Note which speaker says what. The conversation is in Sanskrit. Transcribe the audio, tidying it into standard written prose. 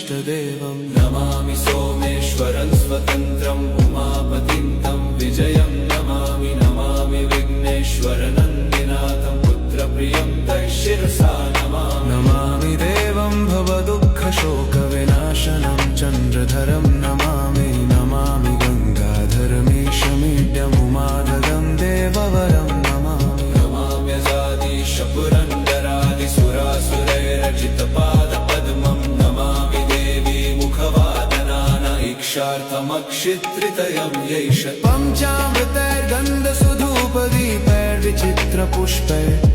Speaker 1: इष्टदेवम्
Speaker 2: नमामि सोमेश्वरं स्वतन्त्रम् उमापतिं तं विजयं नमामि नमामि विघ्नेश्वरनन्दिनाथं पुत्रप्रियं तं शिरसा नमामि
Speaker 1: नमामि देवं भवदुःखशोकविनाशनं चन्द्रधरं नमामि नमामि गङ्गाधरमीशमीड्यमुमाधदं देववरं नमामि
Speaker 2: नमाम्यजादिशपुरन्दरादिसुरासुरैरचितपादपद्मं नमामि देवी मुखवादनान इक्षार्थमक्षित्रितयं यैष
Speaker 1: पञ्चामृतैर्गन्धसुधूपदीपैर्विचित्रपुष्पैः